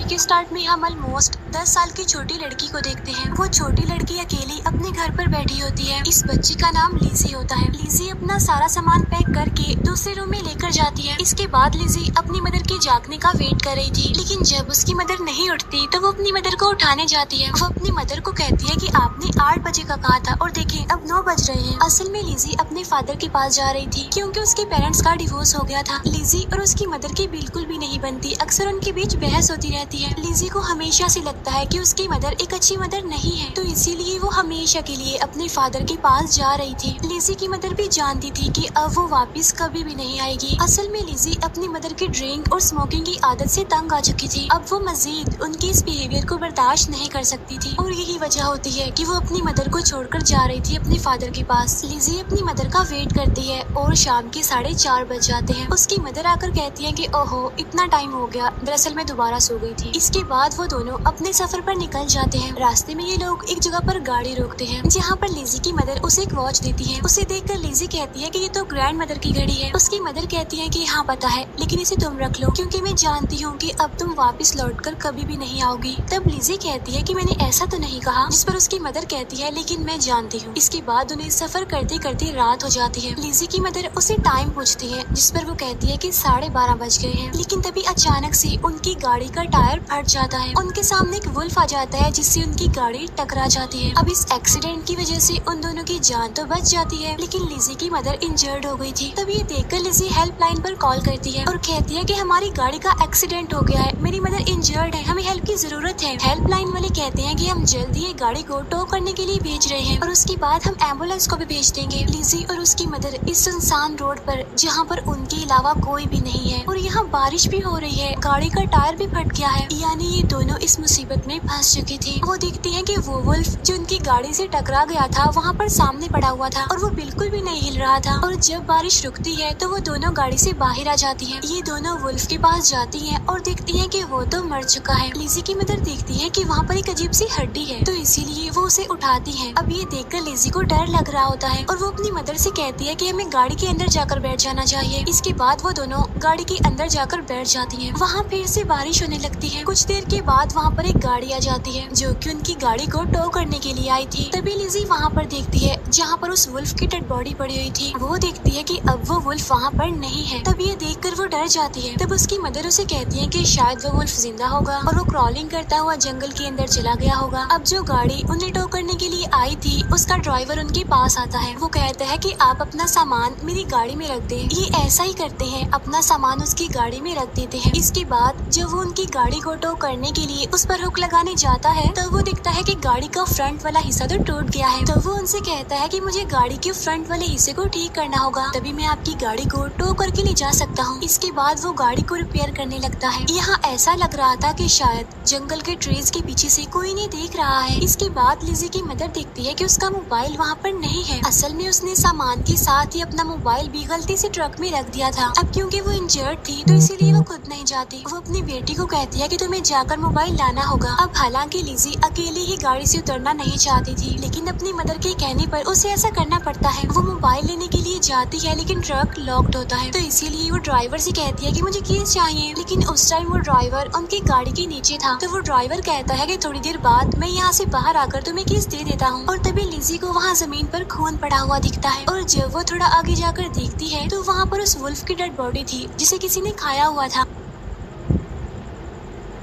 Movie के start में हम ऑलमोस्ट 10 साल की छोटी लड़की को देखते हैं। वो छोटी लड़की अकेली अपने घर पर बैठी होती है। इस बच्ची का नाम लिज़ी होता है। लिज़ी अपना सारा सामान पैक करके दूसरे रूम में लेकर जाती है। इसके बाद लिज़ी अपनी मदर के जागने का वेट कर रही थी, लेकिन जब उसकी मदर नहीं उठती तो वो अपनी मदर को उठाने जाती है। वो अपनी मदर को कहती है कि आपने 8 बजे का कहा था और देखें अब 9 बज रहे हैं। असल में लिज़ी अपने फादर के पास जा रही थी क्योंकि उसके पेरेंट्स का डिवोर्स हो गया था। लिज़ी और उसकी मदर की बिल्कुल भी नहीं बनती, अक्सर उनके बीच बहस होती रहती है। लिज़ी को हमेशा से लगता है कि उसकी मदर एक अच्छी मदर नहीं है, तो इसीलिए वो हमेशा के लिए अपने फादर के पास जा रही थी। लिज़ी की मदर भी जानती थी कि अब वो वापस कभी भी नहीं आएगी। असल में लिज़ी अपनी मदर की ड्रिंक और स्मोकिंग की आदत से तंग आ चुकी थी। अब वो मजीद उनकी इस बिहेवियर को बर्दाश्त नहीं कर सकती थी और यही वजह होती है कि वो अपनी मदर को छोड़कर जा रही थी अपने फादर के पास। लिज़ी अपनी मदर का वेट करती है और शाम के 4:30 बज जाते हैं। उसकी मदर आकर कहती है कि ओहो इतना टाइम हो गया, दरअसल मैं दोबारा सो गई थी। इसके बाद वो दोनों अपने सफर पर निकल जाते हैं। रास्ते में ये लोग एक जगह पर गाड़ी रोकते हैं जहाँ पर लिज़ी की मदर उसे एक वॉच देती है। उसे देखकर लिज़ी कहती है कि ये तो ग्रैंड मदर की घड़ी है। उसकी मदर कहती है कि हाँ पता है, लेकिन इसे तुम रख लो क्योंकि मैं जानती हूँ कि अब तुम वापस लौटकर कभी भी नहीं आओगी। तब लिज़ी कहती है कि मैंने ऐसा तो नहीं कहा, जिस पर उसकी मदर कहती है लेकिन मैं जानती हूँ। इसके बाद उन्हें सफर करते करते रात हो जाती है। लिज़ी की मदर उसे टाइम पूछती है जिस पर वो कहती है कि 12:30 बज गए हैं, लेकिन तभी अचानक से उनकी गाड़ी का टायर फट जाता है। उनके सामने एक वुल्फ आ जाता है जिससे उनकी गाड़ी टकरा जाती है। अब इस एक्सीडेंट की वजह से उन दोनों की जान तो बच जाती है, लेकिन लिज़ी की मदर इंजर्ड हो गई थी। तब ये देखकर लिज़ी हेल्पलाइन पर कॉल करती है और कहती है कि हमारी गाड़ी का एक्सीडेंट हो गया है, मेरी मदर इंजर्ड है, हमें हेल्प की जरूरत है। हेल्पलाइन वाले कहते हैं कि हम जल्दी ये गाड़ी को टो करने के लिए भेज रहे हैं और उसके बाद हम एम्बुलेंस को भी भेज देंगे। लिज़ी और उसकी मदर इस सुनसान रोड पर, जहाँ पर उनके अलावा कोई भी नहीं है और यहाँ बारिश भी हो रही है, गाड़ी का टायर भी फट गया है, यानी ये दोनों इस मुसीबत में फंस चुकी थी। वो देखती है कि वो वुल्फ जो उनकी गाड़ी से टकरा गया था वहाँ पर सामने पड़ा हुआ था और वो बिल्कुल भी नहीं हिल रहा था। और जब बारिश रुकती है तो वो दोनों गाड़ी से बाहर आ जाती है। ये दोनों वुल्फ के पास जाती है और देखती है कि वो तो मर चुका है। लिज़ी की मदर देखती है कि वहाँ पर एक अजीब सी हड्डी है, तो इसीलिए वो उसे उठाती है। अब ये देखकर लिज़ी को डर लग रहा होता है और वो अपनी मदर से कहती है कि हमें गाड़ी के अंदर जाकर बैठ जाना चाहिए। इसके बाद वो दोनों गाड़ी के अंदर जाकर बैठ जाती हैं। वहाँ फिर से बारिश होने लगती है। कुछ देर के बाद वहाँ पर एक गाड़ी आ जाती है जो कि उनकी गाड़ी को टो करने के लिए आई थी। तभी लिज़ी वहाँ पर देखती है जहाँ पर उस वुल्फ की डेड बॉडी पड़ी हुई थी। वो देखती है कि अब वो वुल्फ वहाँ पर नहीं है। तब ये देखकर वो डर जाती है। तब उसकी मदर उसे कहती है कि शायद वो वुल्फ जिंदा होगा और वो क्रॉलिंग करता हुआ जंगल के अंदर चला गया होगा। अब जो गाड़ी उन्हें टो करने के लिए आई थी उसका ड्राइवर उनके पास आता है। वो कहता है कि आप अपना सामान मेरी गाड़ी में रख दें। ये ऐसा ही करते हैं, अपना सामान उसकी गाड़ी में रख देते हैं। इसके बाद जब वो उनकी गाड़ी को टो करने के लिए उस पर हुक लगाने जाता है तो वो दिखता है कि गाड़ी का फ्रंट वाला हिस्सा तो टूट गया है। तो वो उनसे कहता है कि मुझे गाड़ी के फ्रंट वाले हिस्से को ठीक करना होगा, तभी मैं आपकी गाड़ी को टो करके ले जा सकता हूँ। इसके बाद वो गाड़ी को रिपेयर करने लगता है। यहाँ ऐसा लग रहा था कि शायद जंगल के ट्रीज के पीछे से कोई नहीं देख रहा है। इसके बाद लिज़ी की मदर देखती है कि उसका मोबाइल वहाँ पर नहीं है। असल में उसने सामान के साथ ही अपना मोबाइल भी गलती से ट्रक में रख दिया था। अब क्योंकि वो इंजर्ड थी तो इसीलिए वो खुद नहीं जाती। वो अपनी बेटी को कहती है कि तुम्हें जाकर मोबाइल लाना होगा। अब हालांकि लिज़ी अकेली ही गाड़ी से उतरना नहीं चाहती थी, लेकिन अपनी मदर के कहने पर उसे ऐसा करना पड़ता है। वो मोबाइल लेने के लिए जाती है लेकिन ट्रक लॉक्ड होता है, तो इसीलिए वो ड्राइवर से कहती है कि मुझे कीज चाहिए, लेकिन उस टाइम वो ड्राइवर उनकी गाड़ी के नीचे था। तो वो ड्राइवर कहता है कि थोड़ी देर बाद मैं यहाँ से बाहर आकर तुम्हें कीज दे देता हूँ। और तभी लिज़ी को वहाँ जमीन पर खून पड़ा हुआ दिखता है और जब वो थोड़ा आगे जाकर देखती है तो वहाँ पर उस वुल्फ की डेड बॉडी थी जिसे किसी ने खाया हुआ था।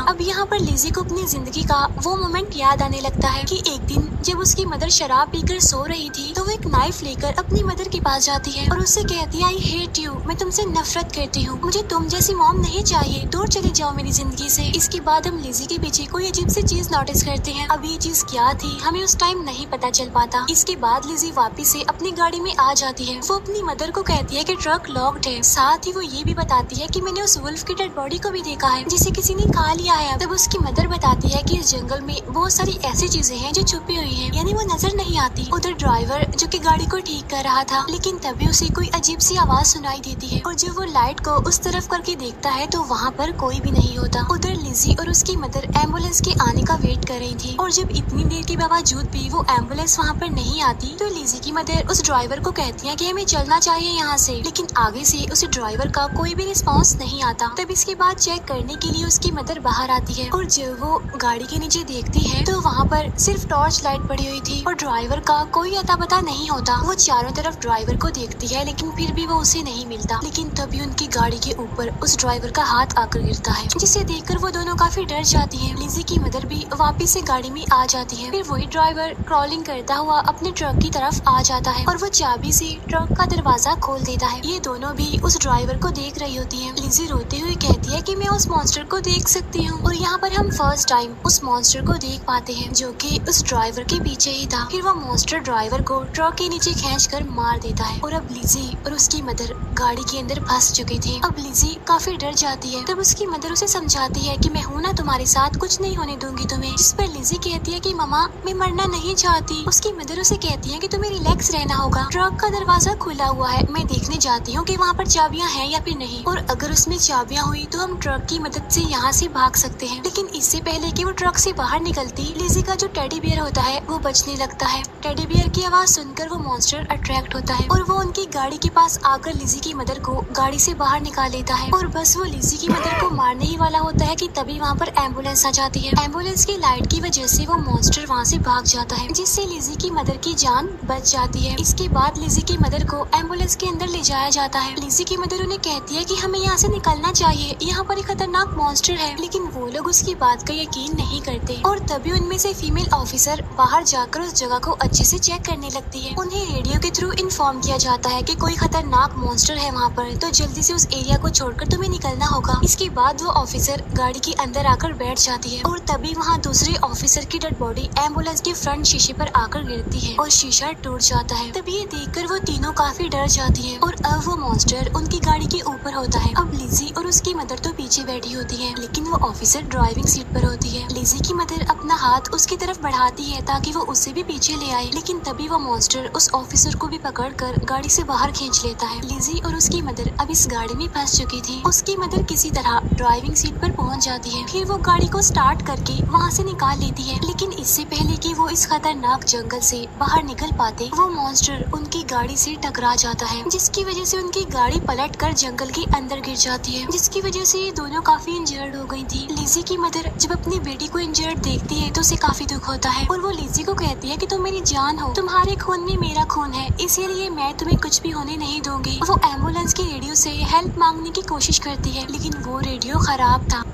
अब यहाँ पर लिज़ी को अपनी जिंदगी का वो मोमेंट याद आने लगता है कि एक दिन जब उसकी मदर शराब पीकर सो रही थी तो वो एक नाइफ लेकर अपनी मदर के पास जाती है और उससे कहती है आई हेट यू, मैं तुमसे नफरत करती हूँ, मुझे तुम जैसी मॉम नहीं चाहिए, दूर चली जाओ मेरी जिंदगी से। इसके बाद हम लिज़ी के पीछे कोई अजीब सी चीज नोटिस करते हैं। अब ये चीज क्या थी हमें उस टाइम नहीं पता चल पाता। इसके बाद लिज़ी वापिस से अपनी गाड़ी में आ जाती है। वो अपनी मदर को कहती है कि ट्रक लॉक्ड है, साथ ही वो ये भी बताती है कि मैंने उस वुल्फ की डेड बॉडी को भी देखा है जिसे किसी ने खा लिया है। तब उसकी मदर बताती है कि इस जंगल में बहुत सारी ऐसी चीजें हैं जो छुपी हुई हैं, यानी वो नजर नहीं आती। उधर ड्राइवर जो कि गाड़ी को ठीक कर रहा था, लेकिन तभी उसे कोई अजीब सी आवाज सुनाई देती है और जब वो लाइट को उस तरफ करके देखता है तो वहाँ पर कोई भी नहीं होता। उधर लिज़ी और उसकी मदर एम्बुलेंस के आने का वेट कर रही थी और जब इतनी देर के बावजूद भी वो एम्बुलेंस वहाँ पर नहीं आती तो लिज़ी की मदर उस ड्राइवर को कहती है कि हमें चलना चाहिए यहाँ से, लेकिन आगे से उस ड्राइवर का कोई भी रिस्पॉन्स नहीं आता। तब इसके बाद चेक करने के लिए उसकी मदर बाहर आती है और जब वो गाड़ी के नीचे देखती है तो वहाँ पर सिर्फ टॉर्च लाइट पड़ी हुई थी और ड्राइवर का कोई अता पता नहीं होता। वो चारों तरफ ड्राइवर को देखती है लेकिन फिर भी वो उसे नहीं मिलता। लेकिन तभी उनकी गाड़ी के ऊपर उस ड्राइवर का हाथ आकर गिरता है, जिसे देखकर वो दोनों काफी डर जाती है। लिज़ी की मदर भी वापिस से गाड़ी में आ जाती है। फिर वही ड्राइवर क्रॉलिंग करता हुआ अपने ट्रक की तरफ आ जाता है और वो चाबी से ट्रक का दरवाजा खोल देता है। ये दोनों भी उस ड्राइवर को देख रही होती है। लिज़ी रोते हुए कहती है कि मैं उस मॉन्स्टर को देख सकती हूँ और यहाँ पर हम फर्स्ट टाइम उस मॉन्स्टर को देख पाते हैं जो कि उस ड्राइवर के पीछे ही था। फिर वो मॉन्स्टर ड्राइवर को ट्रक के नीचे खींचकर मार देता है और अब लिज़ी और उसकी मदर गाड़ी के अंदर फंस चुकी थी। अब लिज़ी काफी डर जाती है। तब उसकी मदर उसे समझाती है कि मैं हूँ ना तुम्हारे साथ, कुछ नहीं होने दूंगी तुम्हें। जिस पर लिज़ी कहती है कि मम्मा मैं मरना नहीं चाहती। उसकी मदर उसे कहती है कि तुम्हें रिलैक्स रहना होगा, ट्रक का दरवाजा खुला हुआ है, मैं देखने जाती हूँ कि वहाँ पर चाबियाँ हैं या फिर नहीं, और अगर उसमें चाबियाँ हुई तो हम ट्रक की मदद से यहाँ से भाग सकते हैं। लेकिन इससे पहले कि वो ट्रक से बाहर निकलती, लिज़ी का जो टेडी बियर होता है वो बजने लगता है। टेडी बियर की आवाज सुनकर वो मॉन्स्टर अट्रैक्ट होता है और वो उनकी गाड़ी के पास आकर लिज़ी की मदर को गाड़ी से बाहर निकाल लेता है और बस वो लिज़ी की मदर को मारने ही वाला होता है कि तभी वहाँ पर एम्बुलेंस आ जाती है। एम्बुलेंस की लाइट की वजह से वो मॉन्स्टर वहाँ से भाग जाता है, जिससे लिज़ी की मदर की जान बच जाती है। इसके बाद लिज़ी की मदर को एम्बुलेंस के अंदर ले जाया जाता है। लिज़ी की मदर उन्हें कहती है कि हमें यहाँ से निकलना चाहिए, यहाँ पर एक खतरनाक मॉन्स्टर है, लेकिन वो लोग उसकी बात का यकीन नहीं करते और तभी उनमें से फीमेल ऑफिसर बाहर जाकर उस जगह को अच्छे से चेक करने लगती है। उन्हें रेडियो के थ्रू इन्फॉर्म किया जाता है कि कोई खतरनाक मॉन्स्टर है वहाँ पर, तो जल्दी से उस एरिया को छोड़कर तुम्हें निकलना होगा। इसके बाद वो ऑफिसर गाड़ी के अंदर आकर बैठ जाती है और तभी वहाँ दूसरे ऑफिसर की डेड बॉडी एम्बुलेंस के फ्रंट शीशे पर आकर गिरती है और शीशा टूट जाता है। तभी ये देखकर वो तीनों काफी डर जाती है और अब वो मॉन्स्टर उनकी गाड़ी के ऊपर होता है। अब लिज़ी और उसकी मदर तो पीछे बैठी होती है, लेकिन वो ऑफिसर ड्राइविंग सीट पर होती है। लिज़ी की मदर अपना हाथ उसकी तरफ बढ़ाती है ताकि वो उसे भी पीछे ले आए, लेकिन तभी वो मॉन्स्टर उस ऑफिसर को भी पकड़कर गाड़ी से बाहर खींच लेता है। लिज़ी और उसकी मदर अब इस गाड़ी में फंस चुकी थी। उसकी मदर किसी तरह ड्राइविंग सीट पर पहुंच जाती है, फिर वो गाड़ी को स्टार्ट करके वहां से निकाल लेती है। लेकिन इससे पहले कि वो इस खतरनाक जंगल से बाहर निकल पाते, वो मॉन्स्टर उनकी गाड़ी से टकरा जाता है, जिसकी वजह से उनकी गाड़ी पलटकर जंगल के अंदर गिर जाती है, जिसकी वजह से ये दोनों काफी इंजर्ड हो गई थी। लिज़ी की मदर जब अपनी बेटी को इंजर्ड देखती है तो उसे काफी दुख होता है और वो लिज़ी को कहती है कि तुम मेरी जान हो, तुम्हारे खून में मेरा खून है, इसीलिए मैं तुम्हें कुछ भी होने नहीं दूंगी। वो एम्बुलेंस के रेडियो से हेल्प मांगने की कोशिश करती है, लेकिन वो रेडियो खराब था।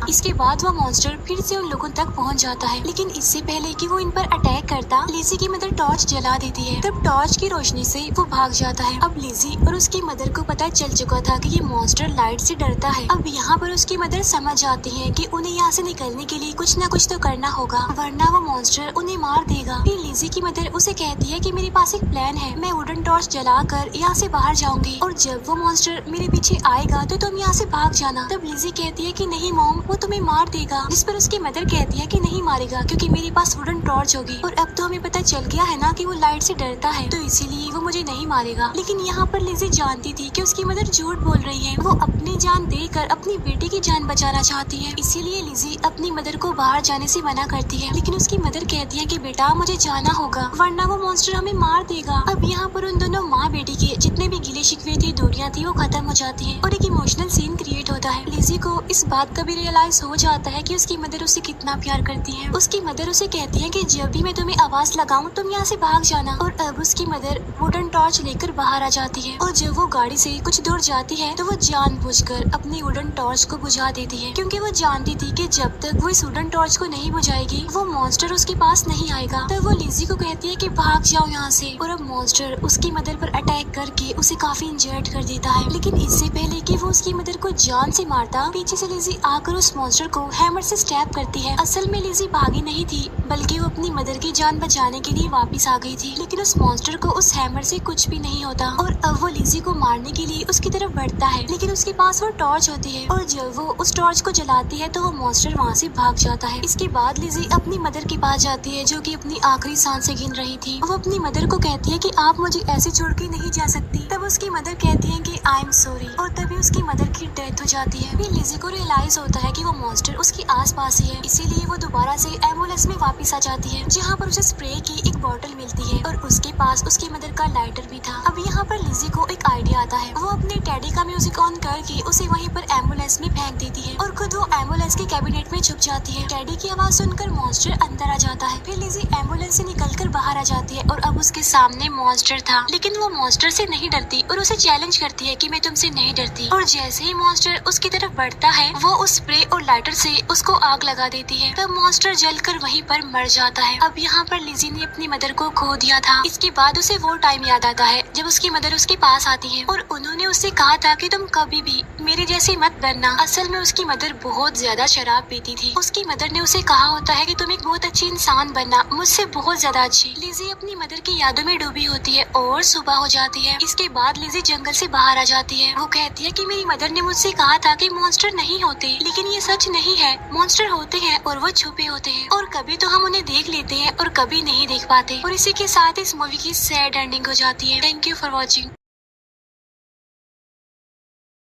इसके बाद वो मॉन्स्टर फिर से उन लोगों तक पहुंच जाता है, लेकिन इससे पहले कि वो इन पर अटैक करता, लिज़ी की मदर टॉर्च जला देती है। तब टॉर्च की रोशनी से वो भाग जाता है। अब लिज़ी और उसकी मदर को पता चल चुका था कि ये मॉन्स्टर लाइट से डरता है। अब यहाँ पर उसकी मदर समझ जाती है कि उन्हें यहाँ से निकलने के लिए कुछ न कुछ तो करना होगा, वरना वो मॉन्स्टर उन्हें मार देगा। फिर लिज़ी की मदर उसे कहती है कि मेरे पास एक प्लान है, मैं वुडन टॉर्च जलाकर यहाँ से बाहर जाऊंगी और जब वो मॉन्स्टर मेरे पीछे आएगा तो तुम यहाँ से भाग जाना। तब लिज़ी कहती है कि नहीं मॉम, वो तुम्हें मार देगा, जिस पर उसकी मदर कहती है कि नहीं मारेगा क्योंकि मेरे पास वुडन टॉर्च होगी और अब तो हमें पता चल गया है ना कि वो लाइट से डरता है, तो इसीलिए वो मुझे नहीं मारेगा। लेकिन यहाँ पर लिज़ी जानती थी कि उसकी मदर झूठ बोल रही है, वो अपनी जान देकर अपनी बेटी की जान बचाना चाहती है। इसीलिए लिज़ी अपनी मदर को बाहर जाने से मना करती है, लेकिन उसकी मदर कहती है कि बेटा मुझे जाना होगा वरना वो मॉन्स्टर हमें मार देगा। अब यहाँ पर उन दोनों माँ बेटी के जितने भी गिले शिकवे थे, दूरियां थी, वो खत्म हो जाती है और एक इमोशनल सीन क्रिएट होता है। लिज़ी को इस बात का भी रियलाइज हो जाता है कि उसकी मदर उसे कितना प्यार करती है। उसकी मदर उसे कहती है कि जब भी मैं तुम्हें आवाज लगाऊं तुम यहाँ से भाग जाना, और अब उसकी मदर वुडन टॉर्च लेकर बाहर आ जाती है और जब वो गाड़ी से कुछ दूर जाती है तो वो जानबूझकर अपनी वुडन टॉर्च को बुझा देती है, क्योंकि वो जानती थी कि जब तक वो इस वुडन टॉर्च को नहीं बुझाएगी वो मॉन्स्टर उसके पास नहीं आएगा। तब वो लिज़ी को कहती है कि भाग जाओ यहाँ से, और अब मॉन्स्टर उसकी मदर पर अटैक करके उसे काफी इंजर्ड कर देता है। लेकिन इससे पहले कि वो उसकी मदर को जान से मारता, पीछे से लिज़ी आकर उस मॉन्स्टर को हैमर से स्टैब करती है। असल में लिज़ी भागी नहीं थी, बल्कि वो अपनी मदर की जान बचाने के लिए वापस आ गई थी, लेकिन उस मॉन्स्टर को उस हैमर से कुछ भी नहीं होता और अब वो लिज़ी को मारने के लिए उसकी तरफ बढ़ता है, लेकिन उसके पास वो टॉर्च होती है और जब वो उस टॉर्च को जलाती है तो वो मॉन्स्टर वहाँ से भाग जाता है। इसके बाद लिज़ी अपनी मदर के पास जाती है जो कि अपनी आखिरी सांसें गिन रही थी। वो अपनी मदर को कहती है कि आप मुझे ऐसे छोड़ के नहीं जा सकती। तब उसकी मदर कहती है कि आई एम सॉरी, और तभी उसकी मदर की डेथ हो जाती है। तभी लिज़ी को रियलाइज होता है कि वो मॉन्स्टर उसके आसपास ही है, इसीलिए वो दोबारा से एम्बुलेंस में वापस आ जाती है, जहाँ पर उसे स्प्रे की एक बोतल मिलती है और उसके पास उसकी मदर का लाइटर भी था। अब यहाँ पर लिज़ी को एक आइडिया आता है। वो अपने डैडी का म्यूजिक ऑन करके उसे वहीं पर एम्बुलेंस में फेंक देती है और खुद वो एम्बुलेंस के कैबिनेट में छुप जाती है। डैडी की आवाज सुनकर मॉन्स्टर अंदर आ जाता है। फिर लिज़ी एम्बुलेंस से निकलकर बाहर आ जाती है और अब उसके सामने मॉन्स्टर था, लेकिन वो मॉन्स्टर से नहीं डरती और उसे चैलेंज करती है कि मैं तुमसे नहीं डरती। और जैसे ही मॉन्स्टर उसकी तरफ बढ़ता है, वो उस स्प्रे और लाइटर से उसको आग लगा देती है। तब मॉन्स्टर जलकर वहीं पर मर जाता है। अब यहाँ पर लिज़ी ने अपनी मदर को खो दिया था। इसके बाद उसे वो टाइम याद आता है जब उसकी मदर उसके पास आती है और उन्होंने उससे कहा था कि तुम कभी भी मेरे जैसी मत बनना। असल में उसकी मदर बहुत ज्यादा शराब पीती थी। उसकी मदर ने उसे कहा होता है कि तुम एक बहुत अच्छी इंसान बनना, मुझसे बहुत ज्यादा अच्छी। लिज़ी अपनी मदर की यादों में डूबी होती है और सुबह हो जाती है। इसके बाद लिज़ी जंगल से बाहर आ जाती है। वो कहती है कि मेरी मदर ने मुझसे कहा था कि मॉन्स्टर नहीं होते, लेकिन ये सच नहीं है। मॉन्स्टर होते हैं और वो छुपे होते हैं और कभी तो हम उन्हें देख लेते हैं और कभी नहीं देख पाते। और इसी के साथ इस मूवी की सैड एंडिंग हो जाती है। Thank you for watching.